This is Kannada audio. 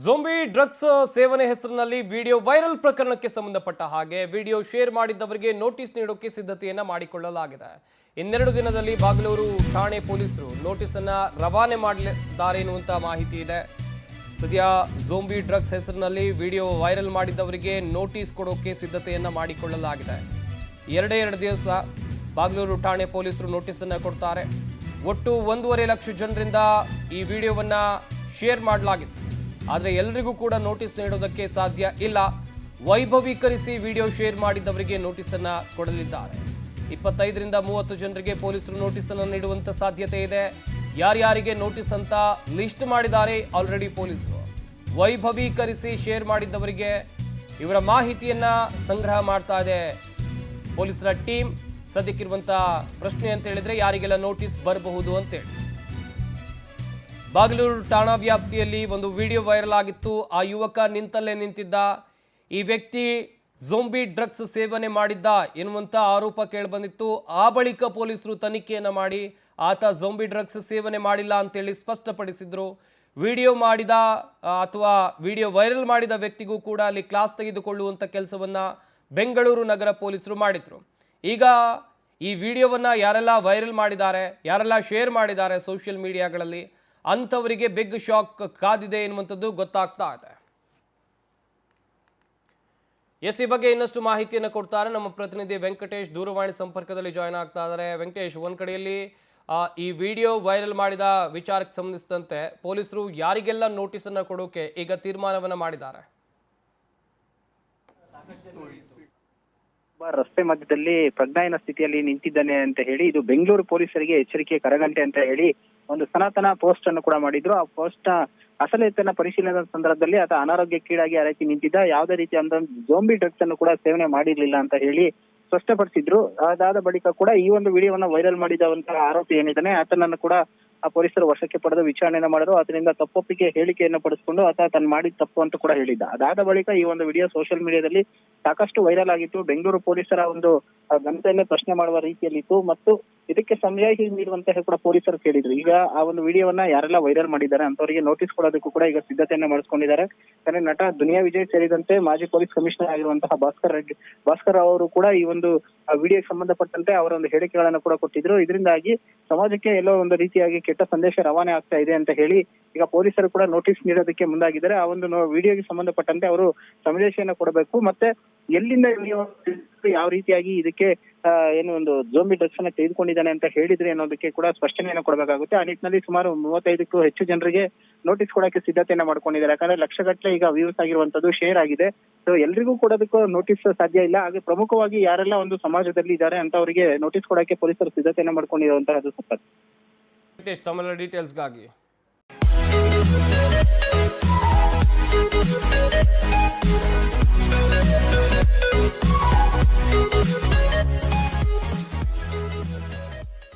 ಝೋಂಬಿ ಡ್ರಗ್ಸ್ ಸೇವನೆ ಹೆಸರಿನಲ್ಲಿ ವಿಡಿಯೋ ವೈರಲ್ ಪ್ರಕರಣಕ್ಕೆ ಸಂಬಂಧಪಟ್ಟ ಹಾಗೆ ವಿಡಿಯೋ ಶೇರ್ ಮಾಡಿದ್ದವರಿಗೆ ನೋಟಿಸ್ ನೀಡೋಕೆ ಸಿದ್ಧತೆಯನ್ನ ಮಾಡಿಕೊಳ್ಳಲಾಗಿದೆ. ಇನ್ನೆರಡು ದಿನದಲ್ಲಿ ಬಾಗಲೂರು ಠಾಣೆ ಪೊಲೀಸರು ನೋಟಿಸ್ ಅನ್ನ ರವಾನೆ ಮಾಡಲಿದ್ದಾರೆ ಎನ್ನುವಂತ ಮಾಹಿತಿ ಇದೆ. ಸದ್ಯ ಝೋಂಬಿ ಡ್ರಗ್ಸ್ ಹೆಸರಿನಲ್ಲಿ ವಿಡಿಯೋ ವೈರಲ್ ಮಾಡಿದ್ದವರಿಗೆ ನೋಟಿಸ್ ಕೊಡೋಕೆ ಸಿದ್ಧತೆಯನ್ನ ಮಾಡಿಕೊಳ್ಳಲಾಗಿದೆ. ಎರಡೇ ದಿವಸ ಬಾಗಲೂರು ಠಾಣೆ ಪೊಲೀಸರು ನೋಟಿಸ್ ಅನ್ನ ಕೊಡ್ತಾರೆ. ಒಟ್ಟು 1.5 ಲಕ್ಷ ಜನರಿಂದ ಈ ವಿಡಿಯೋವನ್ನ ಶೇರ್ ಮಾಡಲಾಗಿದೆ. ಆದರೆ ಎಲ್ಲರಿಗೂ ಕೂಡ ನೋಟಿಸ್ ನೀಡೋದಕ್ಕೆ ಸಾಧ್ಯ ಇಲ್ಲ. ವೈಭವೀಕರಿಸಿ ವಿಡಿಯೋ ಶೇರ್ ಮಾಡಿದವರಿಗೆ ನೋಟಿಸ್ ಅನ್ನ ಕೊಡಲಿದ್ದಾರೆ. 25ರಿಂದ 30 ಜನರಿಗೆ ಪೊಲೀಸರು ನೋಟಿಸ್ ಅನ್ನು ನೀಡುವಂತ ಸಾಧ್ಯತೆ ಇದೆ. ಯಾರ್ಯಾರಿಗೆ ನೋಟಿಸ್ ಅಂತ ಲಿಸ್ಟ್ ಮಾಡಿದ್ದಾರೆ ಆಲ್ರೆಡಿ ಪೊಲೀಸರು. ವೈಭವೀಕರಿಸಿ ಶೇರ್ ಮಾಡಿದವರಿಗೆ ಇವರ ಮಾಹಿತಿಯನ್ನ ಸಂಗ್ರಹ ಮಾಡ್ತಾ ಇದೆ ಪೊಲೀಸರ ಟೀಮ್. ಸದ್ಯಕ್ಕಿರುವಂತ ಪ್ರಶ್ನೆ ಅಂತ ಹೇಳಿದ್ರೆ ಯಾರಿಗೆಲ್ಲ ನೋಟಿಸ್ ಬರಬಹುದು ಅಂತೇಳಿ. ಬಾಗಲೂರು ಠಾಣಾ ವ್ಯಾಪ್ತಿಯಲ್ಲಿ ಒಂದು ವಿಡಿಯೋ ವೈರಲ್ ಆಗಿತ್ತು. ಆ ಯುವಕ ನಿಂತಲ್ಲೇ ನಿಂತಿದ್ದ. ಈ ವ್ಯಕ್ತಿ ಝೋಂಬಿ ಡ್ರಗ್ಸ್ ಸೇವನೆ ಮಾಡಿದ್ದ ಎನ್ನುವಂಥ ಆರೋಪ ಕೇಳಿಬಂದಿತ್ತು. ಆ ಬಳಿಕ ಪೊಲೀಸರು ತನಿಖೆಯನ್ನು ಮಾಡಿ ಆತ ಝೋಂಬಿ ಡ್ರಗ್ಸ್ ಸೇವನೆ ಮಾಡಿಲ್ಲ ಅಂತೇಳಿ ಸ್ಪಷ್ಟಪಡಿಸಿದ್ರು. ವಿಡಿಯೋ ಮಾಡಿದ ಅಥವಾ ವಿಡಿಯೋ ವೈರಲ್ ಮಾಡಿದ ವ್ಯಕ್ತಿಗೂ ಕೂಡ ಅಲ್ಲಿ ಕ್ಲಾಸ್ ತೆಗೆದುಕೊಳ್ಳುವಂಥ ಕೆಲಸವನ್ನ ಬೆಂಗಳೂರು ನಗರ ಪೊಲೀಸರು ಮಾಡಿದ್ರು. ಈಗ ಈ ವಿಡಿಯೋವನ್ನ ಯಾರೆಲ್ಲ ವೈರಲ್ ಮಾಡಿದ್ದಾರೆ, ಯಾರೆಲ್ಲ ಶೇರ್ ಮಾಡಿದ್ದಾರೆ ಸೋಷಿಯಲ್ ಮೀಡಿಯಾಗಳಲ್ಲಿ, ಅಂಥವರಿಗೆ ಬಿಗ್ ಶಾಕ್ ಕಾದಿದೆ ಎನ್ನುವಂಥದ್ದು ಗೊತ್ತಾಗ್ತಾ ಇದೆ. ಈ ಬಗ್ಗೆ ಇನ್ನಷ್ಟು ಮಾಹಿತಿಯನ್ನು ಕೊಡ್ತಾರೆ ನಮ್ಮ ಪ್ರತಿನಿಧಿ ವೆಂಕಟೇಶ್. ದೂರವಾಣಿ ಸಂಪರ್ಕದಲ್ಲಿ ಜಾಯ್ನ್ ಆಗ್ತಾ ಇದ್ದಾರೆ. ವೆಂಕಟೇಶ್, ಒಂದ್ ಕಡೆಯಲ್ಲಿ ಈ ವಿಡಿಯೋ ವೈರಲ್ ಮಾಡಿದ ವಿಚಾರಕ್ಕೆ ಸಂಬಂಧಿಸಿದಂತೆ ಪೊಲೀಸರು ಯಾರಿಗೆಲ್ಲ ನೋಟಿಸ್ ಅನ್ನ ಕೊಡೋಕೆ ಈಗ ತೀರ್ಮಾನವನ್ನ ಮಾಡಿದ್ದಾರೆ? ರಸ್ತೆ ಮಧ್ಯದಲ್ಲಿ ಪ್ರಜ್ಞಾಹೀನ ಸ್ಥಿತಿಯಲ್ಲಿ ನಿಂತಿದ್ದಾನೆ ಅಂತ ಹೇಳಿ ಇದು ಬೆಂಗಳೂರು ಪೊಲೀಸರಿಗೆ ಎಚ್ಚರಿಕೆ ಕರಗಂಟೆ ಅಂತ ಹೇಳಿ ಒಂದು ಸನಾತನ ಪೋಸ್ಟ್ ಅನ್ನು ಕೂಡ ಮಾಡಿದ್ರು. ಆ ಪೋಸ್ಟ್ ಅಸಲಿತನ ಪರಿಶೀಲನಾ ಸಂದರ್ಭದಲ್ಲಿ ಆತ ಅನಾರೋಗ್ಯಕ್ಕೀಡಾಗಿ ಆ ರೀತಿ ನಿಂತಿದ್ದ. ಯಾವುದೇ ರೀತಿ ಅಂದ್ರೆ ಝೋಂಬಿ ಡ್ರಗ್ಸ್ ಅನ್ನು ಕೂಡ ಸೇವನೆ ಮಾಡಿರ್ಲಿಲ್ಲ ಅಂತ ಹೇಳಿ ಸ್ಪಷ್ಟಪಡಿಸಿದ್ರು. ಅದಾದ ಬಳಿಕ ಕೂಡ ಈ ಒಂದು ವಿಡಿಯೋವನ್ನ ವೈರಲ್ ಮಾಡಿದಂತಹ ಆರೋಪಿ ಏನಿದ್ದಾನೆ ಆತನನ್ನು ಕೂಡ ಆ ಪೊಲೀಸರು ವಶಕ್ಕೆ ಪಡೆದು ವಿಚಾರಣೆಯನ್ನು ಮಾಡಿದ್ರು. ಆತನಿಂದ ತಪ್ಪೊಪ್ಪಿಗೆ ಹೇಳಿಕೆಯನ್ನು ಪಡಿಸಿಕೊಂಡು ಆತ ತಾನು ಮಾಡಿದ ತಪ್ಪು ಅಂತ ಕೂಡ ಹೇಳಿದ್ದ. ಅದಾದ ಬಳಿಕ ಈ ಒಂದು ವಿಡಿಯೋ ಸೋಷಿಯಲ್ ಮೀಡಿಯಾದಲ್ಲಿ ಸಾಕಷ್ಟು ವೈರಲ್ ಆಗಿತ್ತು. ಬೆಂಗಳೂರು ಪೊಲೀಸರ ಒಂದು ಘನತೆಯನ್ನೇ ಪ್ರಶ್ನೆ ಮಾಡುವ ರೀತಿಯಲ್ಲಿತ್ತು ಮತ್ತು ಇದಕ್ಕೆ ಸಮಯಾಗಿ ನೀಡುವಂತಹ ಕೂಡ ಪೊಲೀಸರು ಕೇಳಿದ್ರು. ಈಗ ಆ ಒಂದು ವಿಡಿಯೋವನ್ನ ಯಾರೆಲ್ಲ ವೈರಲ್ ಮಾಡಿದ್ದಾರೆ ಅಂತವರಿಗೆ ನೋಟಿಸ್ ಕೊಡೋದಕ್ಕೂ ಕೂಡ ಈಗ ಸಿದ್ಧತೆಯನ್ನ ಮಾಡಿಸ್ಕೊಂಡಿದ್ದಾರೆ. ಯಾಕಂದ್ರೆ ನಟ ದುನಿಯಾ ವಿಜಯ್ ಸೇರಿದಂತೆ ಮಾಜಿ ಪೊಲೀಸ್ ಕಮಿಷನರ್ ಆಗಿರುವಂತಹ ಭಾಸ್ಕರ್ ಅವರು ಕೂಡ ಈ ಒಂದು ವಿಡಿಯೋಗೆ ಸಂಬಂಧಪಟ್ಟಂತೆ ಅವರ ಒಂದು ಹೇಳಿಕೆಗಳನ್ನ ಕೂಡ ಕೊಟ್ಟಿದ್ರು. ಇದರಿಂದಾಗಿ ಸಮಾಜಕ್ಕೆ ಎಲ್ಲೋ ಒಂದು ರೀತಿಯಾಗಿ ಕೆಟ್ಟ ಸಂದೇಶ ರವಾನೆ ಆಗ್ತಾ ಇದೆ ಅಂತ ಹೇಳಿ ಈಗ ಪೊಲೀಸರು ಕೂಡ ನೋಟಿಸ್ ನೀಡೋದಕ್ಕೆ ಮುಂದಾಗಿದ್ದಾರೆ. ಆ ಒಂದು ವಿಡಿಯೋಗೆ ಸಂಬಂಧಪಟ್ಟಂತೆ ಅವರು ಸಂದೇಶವನ್ನು ಕೊಡಬೇಕು. ಮತ್ತೆ ಎಲ್ಲಿಂದ ಯಾವ ರೀತಿಯಾಗಿ ಇದಕ್ಕೆ ಏನು ಒಂದು ಝೋಂಬಿ ಡ್ರಗ್ಸ್ ಅನ್ನ ತೆಗೆದುಕೊಂಡಿದ್ದಾನೆ ಅಂತ ಹೇಳಿದ್ರೆ ಅನ್ನೋದಕ್ಕೆ ಕೂಡ ಸ್ಪಷ್ಟನೆಯನ್ನು ಕೊಡಬೇಕಾಗುತ್ತೆ. ಆ ನಿಟ್ಟಿನಲ್ಲಿ ಸುಮಾರು 35ಕ್ಕೂ ಹೆಚ್ಚು ಜನರಿಗೆ ನೋಟಿಸ್ ಕೊಡಕ್ಕೆ ಸಿದ್ಧತೆಯನ್ನ ಮಾಡ್ಕೊಂಡಿದ್ದಾರೆ. ಯಾಕಂದ್ರೆ ಲಕ್ಷಗಟ್ಟಲೆ ಈಗ ವ್ಯೂಸ್ ಆಗಿರುವಂತದ್ದು, ಶೇರ್ ಆಗಿದೆ. ಸೊ ಎಲ್ರಿಗೂ ಕೊಡೋದಕ್ಕೂ ನೋಟಿಸ್ ಸಾಧ್ಯ ಇಲ್ಲ. ಹಾಗೆ ಪ್ರಮುಖವಾಗಿ ಯಾರೆಲ್ಲ ಒಂದು ಸಮಾಜದಲ್ಲಿ ಇದ್ದಾರೆ ಅಂತ ಅವರಿಗೆ ನೋಟಿಸ್ ಕೊಡಕ್ಕೆ ಪೊಲೀಸರು ಸಿದ್ಧತೆಯನ್ನ ಮಾಡ್ಕೊಂಡಿರುವಂತಹದ್ದು ಸತ್ಯ. ತಮ್ಮೆಲ್ಲ ಡೀಟೇಲ್ಸ್ಗಾಗಿ